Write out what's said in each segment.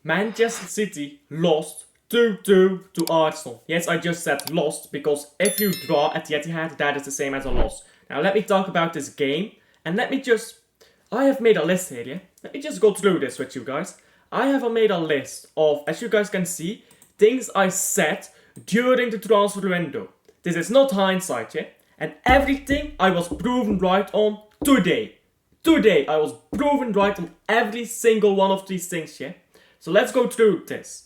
Manchester City lost 2-2 to Arsenal. Yes, I just said lost because if you draw at the Etihad, that is the same as a loss. Now let me talk about this game and I have made a list here, yeah? Let me just go through this with you guys. I have made a list of, as you guys can see, things I said during the transfer window. This is not hindsight, yeah? And everything I was proven right on today. Today I was proven right on every single one of these things, yeah? So let's go through this.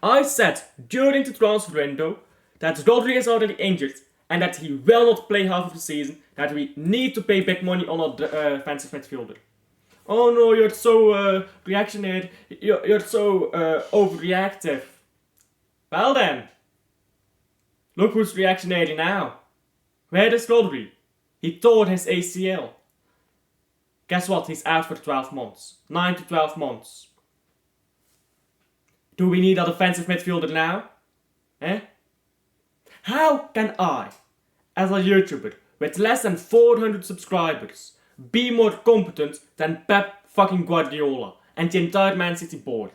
I said during the transfer window that Rodri is already injured and that he will not play half of the season, that we need to pay big money on a defensive midfielder. Oh no, you're so reactionary, you're so overreactive. Well then, look who's reactionary now. Where is Rodri? He tore his ACL. Guess what, he's out for 12 months. 9 to 12 months. Do we need a defensive midfielder now? Eh? How can I, as a YouTuber with less than 400 subscribers, be more competent than Pep fucking Guardiola and the entire Man City board?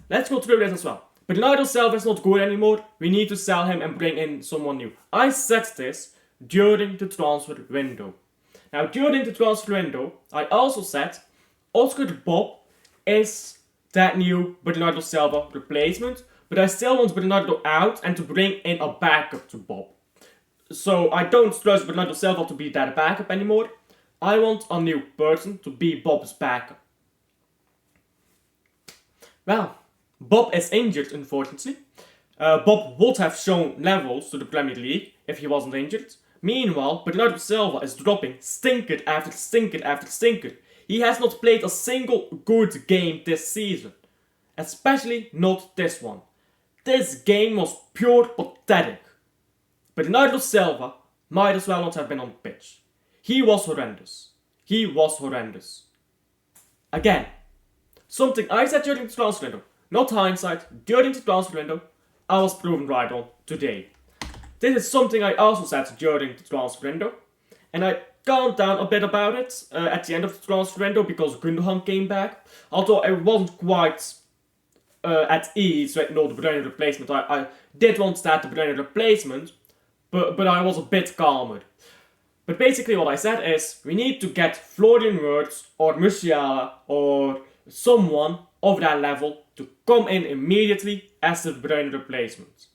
Let's go through this as well. Bernardo Silva is not good anymore. We need to sell him and bring in someone new. I said this during the transfer window. Now, during the transfer window, I also said Oscar Bob is that new Bernardo Silva replacement, but I still want Bernardo out and to bring in a backup to Bob. So I don't trust Bernardo Silva to be that backup anymore. I want a new person to be Bob's backup. Well, Bob is injured, unfortunately. Bob would have shown levels to the Premier League if he wasn't injured. Meanwhile, Bernardo Silva is dropping stinker after stinker after stinker. He has not played a single good game this season. Especially not this one. This game was pure pathetic. Bernardo Silva might as well not have been on the pitch. He was horrendous. Again, something I said during the transfer window, not hindsight, during the transfer window, I was proven right on today. This is something I also said during the transfer window, and I calmed down a bit about it at the end of the transfer window because Gundogan came back. Although I wasn't quite at ease with no De Bruyne replacement. I did want that De Bruyne replacement, but I was a bit calmer. But basically what I said is, we need to get Florian Wirtz or Musiala or someone of that level to come in immediately as the De Bruyne replacement.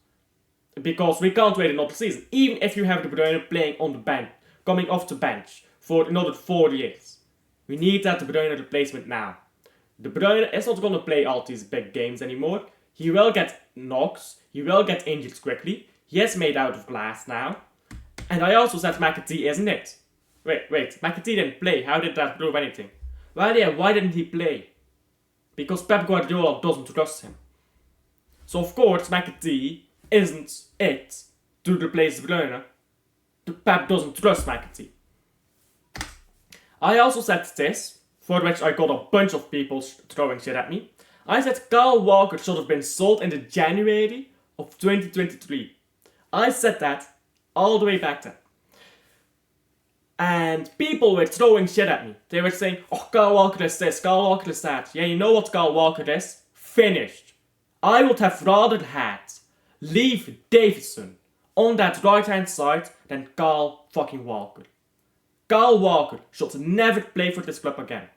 Because we can't wait another season. Even if you have De Bruyne playing on the bench, coming off the bench for another 4 years. We need that De Bruyne replacement now. De Bruyne is not going to play all these big games anymore. He will get knocks. He will get injured quickly. He is made out of glass now. And I also said McAtee isn't it? Wait, McAtee didn't play. How did that prove anything? Well, yeah, why didn't he play? Because Pep Guardiola doesn't trust him. So of course McAtee isn't it to replace De Bruyne. Pep doesn't trust McAtee. I also said this, for which I got a bunch of people throwing shit at me. I said Kyle Walker should have been sold in the January of 2023. I said that all the way back then. And people were throwing shit at me. They were saying, oh, Kyle Walker is this, Kyle Walker is that. Yeah, you know what Kyle Walker is? Finished. I would have rather had Leif Davison on that right hand side than Kyle fucking Walker. Kyle Walker should never play for this club again.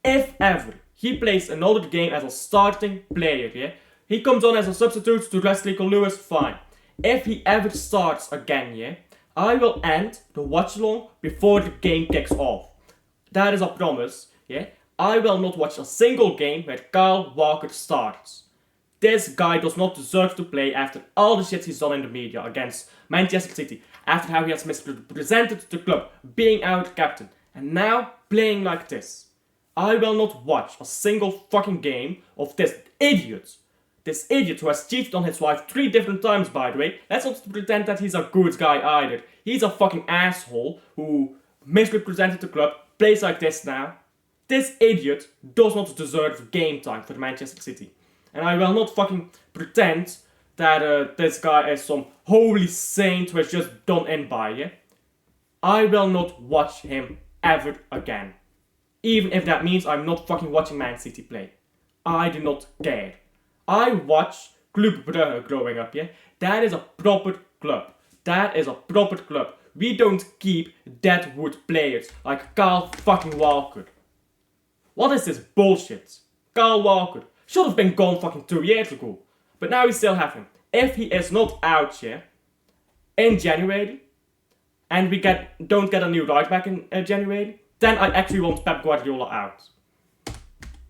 If ever he plays another game as a starting player, yeah, he comes on as a substitute to Wesley Lewis, fine. If he ever starts again, yeah, I will end the watch along before the game kicks off. That is a promise, yeah. I will not watch a single game where Kyle Walker starts. This guy does not deserve to play after all the shit he's done in the media against Manchester City, after how he has misrepresented the club, being out captain, and now playing like this. I will not watch a single fucking game of this idiot. This idiot who has cheated on his wife 3 different times, by the way. Let's not pretend that he's a good guy either. He's a fucking asshole who misrepresented the club, plays like this now. This idiot does not deserve game time for Manchester City. And I will not fucking pretend that this guy is some holy saint who is just done in by, yeah? I will not watch him ever again. Even if that means I'm not fucking watching Man City play. I do not care. I watched Club Brugge growing up, yeah? That is a proper club. That is a proper club. We don't keep deadwood players like Carl fucking Walker. What is this bullshit? Carl Walker should have been gone fucking 2 years ago. But now we still have him. If he is not out here in January, and we don't get a new right back in January, then I actually want Pep Guardiola out.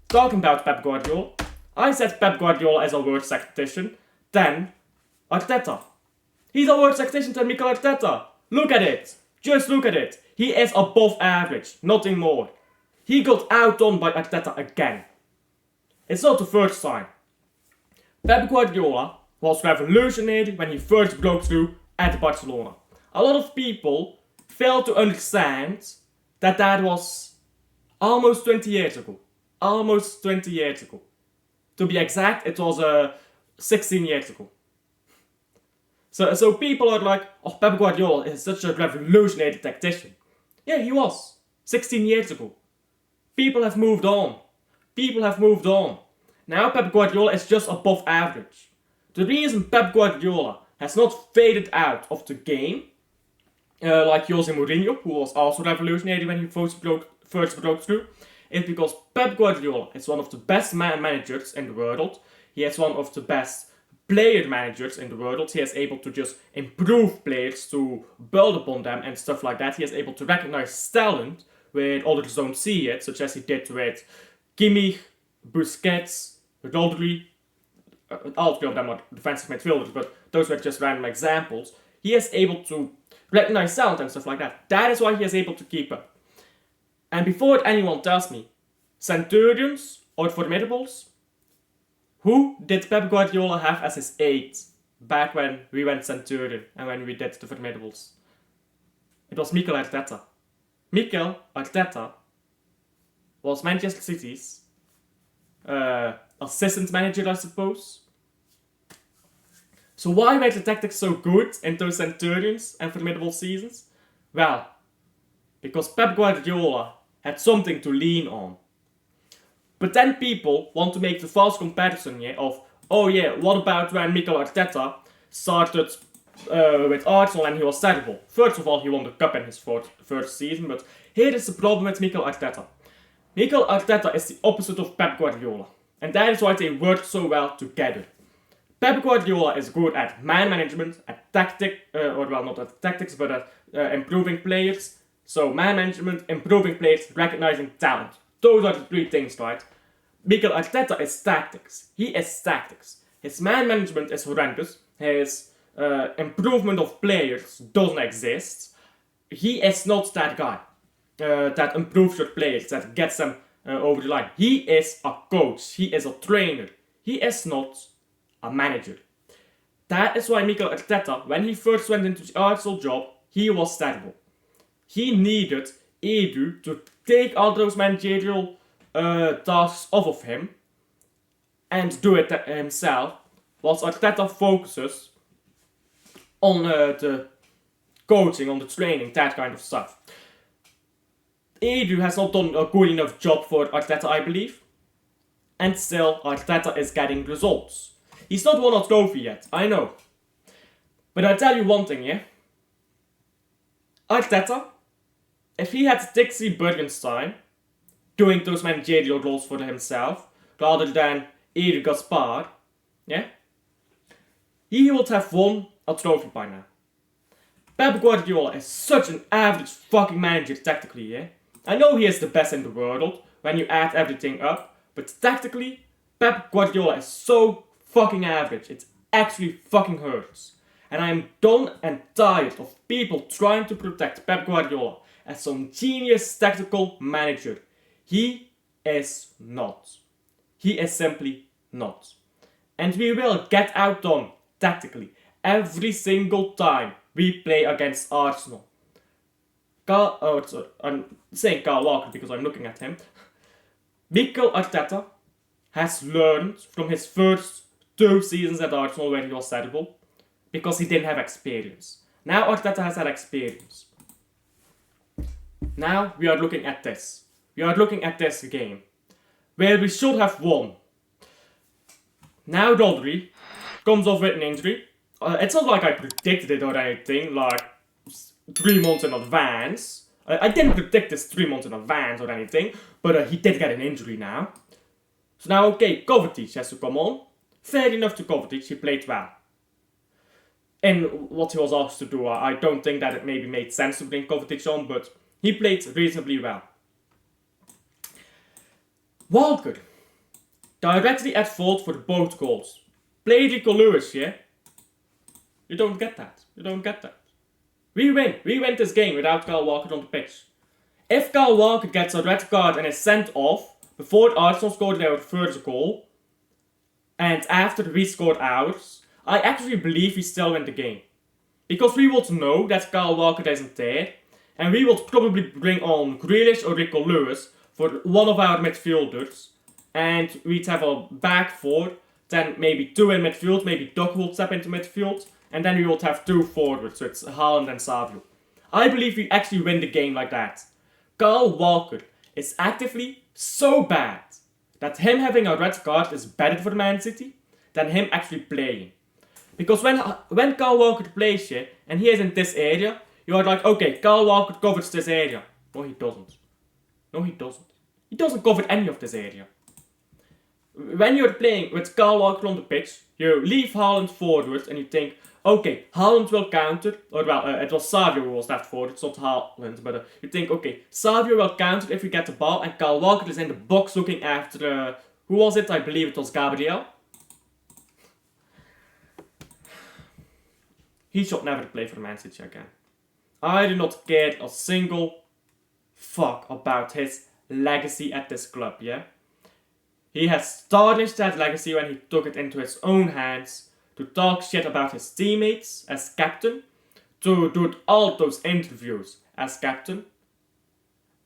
Talking about Pep Guardiola, I said Pep Guardiola is a worse tactician than Arteta. He's a worse tactician than Mikel Arteta. Look at it. Just look at it. He is above average, nothing more. He got outdone by Arteta again. It's not the first time. Pep Guardiola was revolutionary when he first broke through at Barcelona. A lot of people fail to understand that was almost 20 years ago. Almost 20 years ago. To be exact, it was 16 years ago. So people are like, oh, Pep Guardiola is such a revolutionary tactician. Yeah, he was. 16 years ago. People have moved on. People have moved on. Now Pep Guardiola is just above average. The reason Pep Guardiola has not faded out of the game, like Jose Mourinho, who was also revolutionary when he first broke through, is because Pep Guardiola is one of the best managers in the world. He is one of the best player managers in the world. He is able to just improve players, to build upon them and stuff like that. He is able to recognize talent where others don't see it, such as he did with Kimmich, Busquets, Rodri. All three of them are defensive midfielders, but those were just random examples. He is able to recognize talent and stuff like that. That is why he is able to keep up. And before anyone tells me, Centurions or Formidables, who did Pep Guardiola have as his aide back when we went Centurion and when we did the Formidables? It was Mikel Arteta. Mikel Arteta was Manchester City's assistant manager, I suppose. So why were the tactics so good in those Centurions and Formidable seasons? Well, because Pep Guardiola had something to lean on. But then people want to make the false comparison, yeah, of, oh yeah, what about when Mikel Arteta started with Arsenal and he was terrible? First of all, he won the cup in his first season, but here is the problem with Mikel Arteta. Mikel Arteta is the opposite of Pep Guardiola, and that is why they work so well together. Pep Guardiola is good at man management, at tactics, not at tactics, but at improving players. So man management, improving players, recognizing talent. Those are the three things, right? Mikel Arteta is tactics. He is tactics. His man management is horrendous. His improvement of players doesn't exist. He is not that guy that improves your players, that gets them over the line. He is a coach. He is a trainer. He is not a manager. That is why Mikel Arteta, when he first went into the Arsenal job, he was terrible. He needed Edu to take all those managerial tasks off of him and do it himself, whilst Arteta focuses on the coaching, on the training, that kind of stuff. Edu has not done a good enough job for Arteta, I believe, and still Arteta is getting results. He's not won a trophy yet, I know. But I'll tell you one thing, yeah? Arteta, if he had Dixie Bergenstein doing those managerial roles for himself, rather than Edu Gaspar, yeah? He would have won a trophy by now. Pep Guardiola is such an average fucking manager tactically, yeah? I know he is the best in the world when you add everything up, but tactically, Pep Guardiola is so fucking average. It actually fucking hurts. And I am done and tired of people trying to protect Pep Guardiola as some genius tactical manager. He is not. He is simply not. And we will get outdone tactically every single time we play against Arsenal. I'm saying Carl Walker because I'm looking at him. Mikel Arteta has learned from his first 2 seasons at Arsenal where he was terrible, because he didn't have experience. Now Arteta has had experience. Now we are looking at this. We are looking at this game, where we should have won. Now Rodri comes off with an injury. It's not like I predicted it or anything, like 3 months in advance. I didn't predict this 3 months in advance or anything, but he did get an injury now. So now, okay, Kovacic has to come on. Fair enough to Kovacic, he played well. In what he was asked to do, I don't think that it maybe made sense to bring Kovacic on, but he played reasonably well. Walker, directly at fault for both goals. Played Rico Lewis, yeah? You don't get that. You don't get that. We win. We win this game without Kyle Walker on the pitch. If Kyle Walker gets a red card and is sent off before Arsenal scored their first goal, and after we scored ours, I actually believe we still win the game. Because we would know that Kyle Walker isn't there, and we would probably bring on Grealish or Rico Lewis for one of our midfielders, and we'd have a back four, then maybe 2 in midfield, maybe Doc will step into midfield, and then we would have 2 forwards, so it's Haaland and Savio. I believe we actually win the game like that. Kyle Walker is actively so bad that him having a red card is better for Man City than him actually playing. Because when Kyle Walker plays here, and he is in this area, you are like, okay, Kyle Walker covers this area. No, he doesn't. No, he doesn't. He doesn't cover any of this area. When you're playing with Kyle Walker on the pitch, you leave Haaland forward and you think, okay, Haaland will counter, or well, it was Savio who was left forward, it's not Haaland, but you think, okay, Savio will counter if we get the ball, and Kyle Walker is in the box looking after, who was it? I believe it was Gabriel. He should never play for Man City again. I do not care a single fuck about his legacy at this club, yeah? He has tarnished that legacy when he took it into his own hands to talk shit about his teammates as captain, to do all those interviews as captain,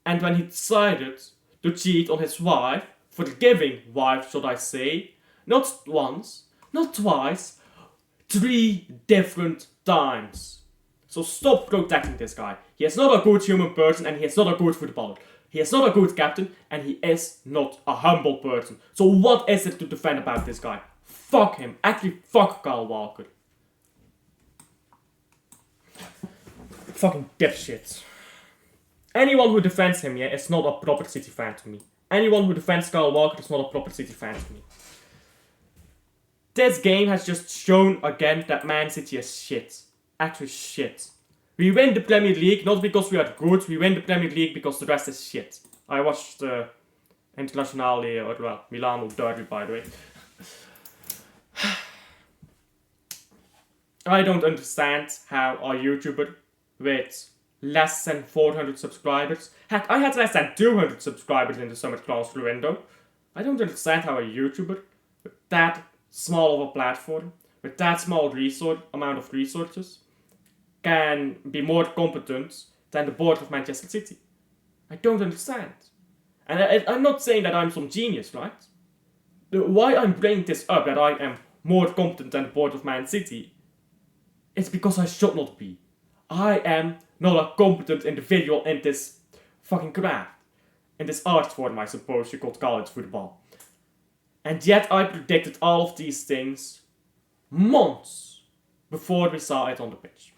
and when he decided to cheat on his wife, forgiving wife should I say, not once, not twice, 3 different times. So stop protecting this guy. He is not a good human person and he is not a good footballer. He is not a good captain and he is not a humble person. So what is it to defend about this guy? Fuck him. Actually, fuck Kyle Walker. Fucking dipshit. Anyone who defends him, yeah, is not a proper City fan to me. Anyone who defends Kyle Walker is not a proper City fan to me. This game has just shown again that Man City is shit. Actually shit. We win the Premier League not because we are good, we win the Premier League because the rest is shit. I watched the Internazionale, or well, Milano derby by the way. I don't understand how a YouTuber with less than 400 subscribers, heck, I had less than 200 subscribers in the summer transfer window. I don't understand how a YouTuber with that small of a platform, with that small amount of resources, can be more competent than the board of Manchester City. I don't understand. And I'm not saying that I'm some genius, right? Why I'm bringing this up, that I am more competent than the board of Man City, it's because I should not be. I am not a competent individual in this fucking craft. In this art form, I suppose you could call it football. And yet I predicted all of these things months before we saw it on the pitch.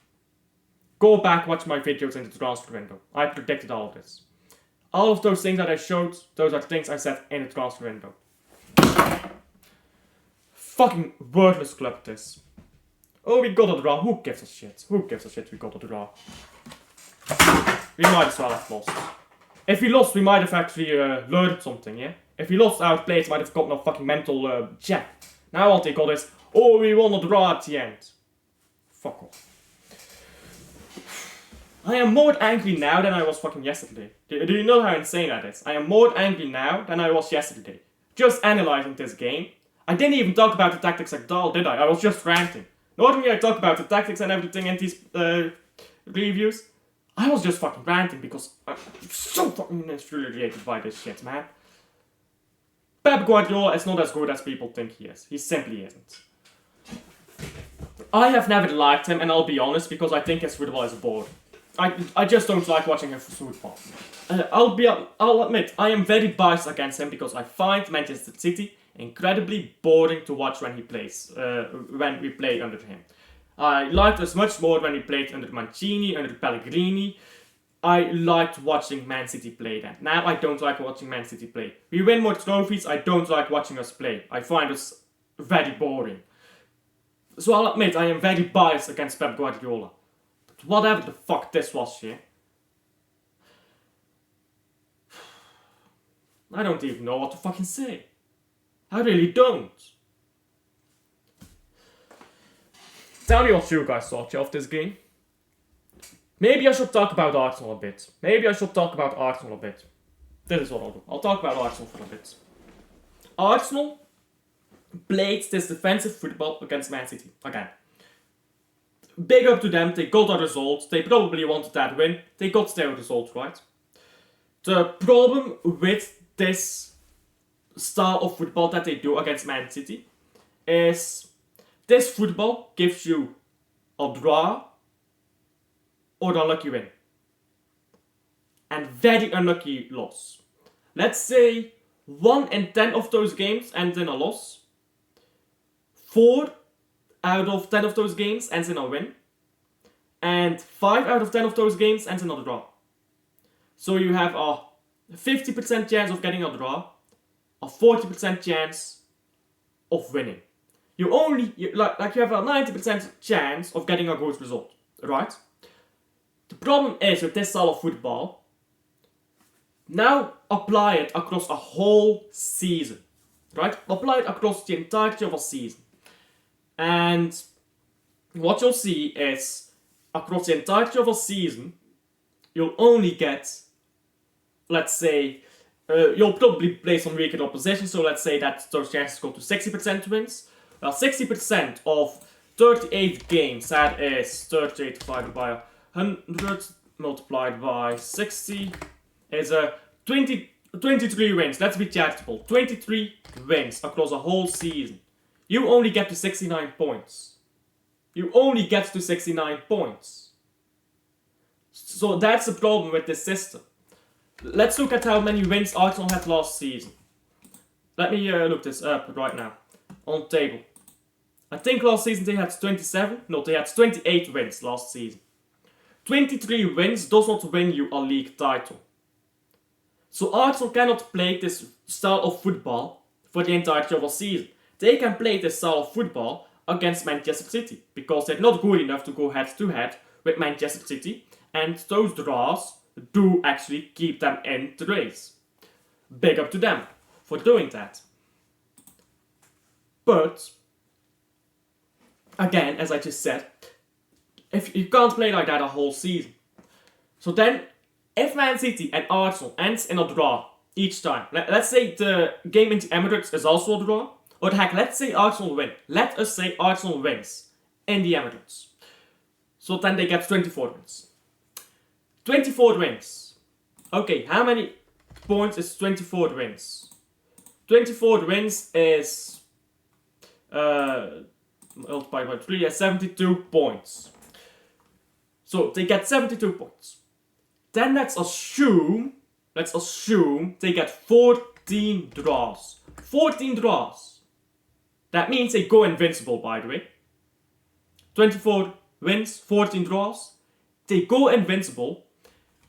Go back, watch my videos in the transfer window. I predicted all of this. All of those things that I showed, those are things I said in the transfer window. Fucking worthless club this. Oh, we got a draw. Who gives a shit? Who gives a shit we got a draw? We might as well have lost. If we lost, we might have actually learned something, yeah? If we lost, our players might have gotten a fucking mental check. Now all they got is, oh, we won a draw at the end. Fuck off. I am more angry now than I was fucking yesterday. Do you know how insane that is? I am more angry now than I was yesterday. Just analyzing this game. I didn't even talk about the tactics at all, did I? I was just ranting. Normally I talk about the tactics and everything in these reviews. I was just fucking ranting because I'm so fucking infuriated by this shit, man. Pep Guardiola is not as good as people think he is. He simply isn't. I have never liked him, and I'll be honest, because I think his football is boring. I just don't like watching him for football. I'll admit, I am very biased against him because I find Manchester City incredibly boring to watch when he plays, when we play under him. I liked us much more when we played under Mancini, under Pellegrini. I liked watching Man City play then. Now I don't like watching Man City play. We win more trophies, I don't like watching us play. I find us very boring. So I'll admit, I am very biased against Pep Guardiola. But whatever the fuck this was here. I don't even know what to fucking say. I really don't. Tell me what you guys thought of this game. Maybe I should talk about Arsenal a bit. This is what I'll do. I'll talk about Arsenal for a bit. Arsenal played this defensive football against Man City again. Big up to them, they got a result. They probably wanted that win. They got their result, right? The problem with this style of football that they do against Man City is this football gives you a draw or an unlucky win. And very unlucky loss. Let's say 1 in 10 of those games ends in a loss. 4 out of 10 of those games ends in a win. And 5 out of 10 of those games ends in a draw. So you have a 50% chance of getting a draw, a 40% chance of winning. You have a 90% chance of getting a good result, right? The problem is with this style of football, now apply it across a whole season, right? Apply it across the entirety of a season. And what you'll see is, across the entirety of a season, you'll only get, let's say, you'll probably play some weaker opposition, so let's say that those chances go to 60% wins. Well, 60% of 38 games, that is 38 divided by 100 multiplied by 60, is 23 wins. Let's be charitable. 23 wins across a whole season. You only get to 69 points. So that's the problem with this system. Let's look at how many wins Arsenal had last season. Let me look this up right now on the table. I think last season they had 27. No, they had 28 wins last season. 23 wins does not win you a league title. So Arsenal cannot play this style of football for the entirety of a season. They can play this style of football against Manchester City because they're not good enough to go head to head with Manchester City, and those draws do actually keep them in the race. Big up to them for doing that. But again, as I just said, if you can't play like that a whole season. So then, if Man City and Arsenal ends in a draw each time, let's say the game in the Emirates is also a draw, or heck, let's say Arsenal win. Let us say Arsenal wins in the Emirates. So then they get 24 wins. 24 wins. Okay, how many points is 24 wins? 24 wins is multiplied by 3 is 72 points. So they get 72 points. Then let's assume they get 14 draws. 14 draws. That means they go invincible, by the way. 24 wins, 14 draws. They go invincible.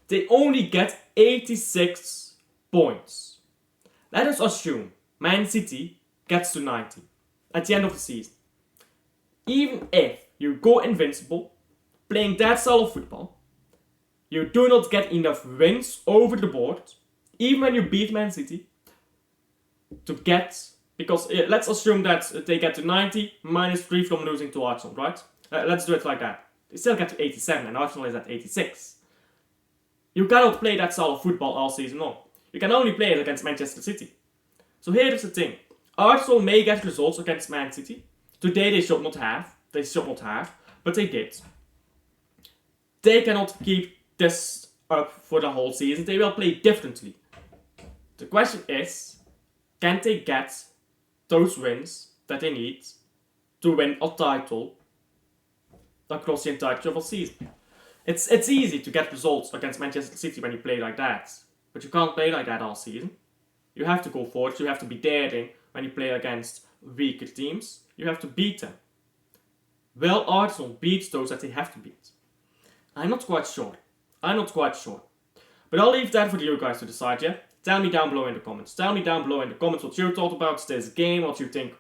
They only get 86 points. Let us assume Man City gets to 90 at the end of the season. Even if you go invincible, playing that style of football, you do not get enough wins over the board, even when you beat Man City, to get, because let's assume that they get to 90 minus 3 from losing to Arsenal, right? Let's do it like that. They still get to 87 and Arsenal is at 86. You cannot play that style of football all season long. You can only play it against Manchester City. So here is the thing. Arsenal may get results against Man City. Today they should not have, but they did. They cannot keep this up for the whole season. They will play differently. The question is, can they get those wins that they need to win a title across the entirety of a season? It's easy to get results against Manchester City when you play like that, but you can't play like that all season. You have to go forward, you have to be daring when you play against weaker teams. You have to beat them. Will Arsenal beat those that they have to beat? I'm not quite sure. But I'll leave that for you guys to decide, yeah? Tell me down below in the comments. Tell me down below in the comments what you thought about this game, what you think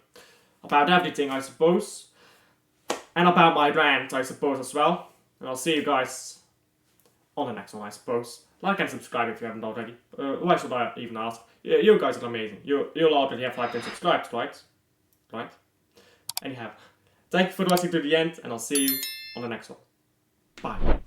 about everything, I suppose. And about my rant, I suppose, as well. And I'll see you guys on the next one, I suppose. Like and subscribe if you haven't already. Why should I even ask? You guys are amazing. You'll already have liked and subscribed, right? Right? Anyhow, thank you for watching to the end, and I'll see you on the next one. Bye.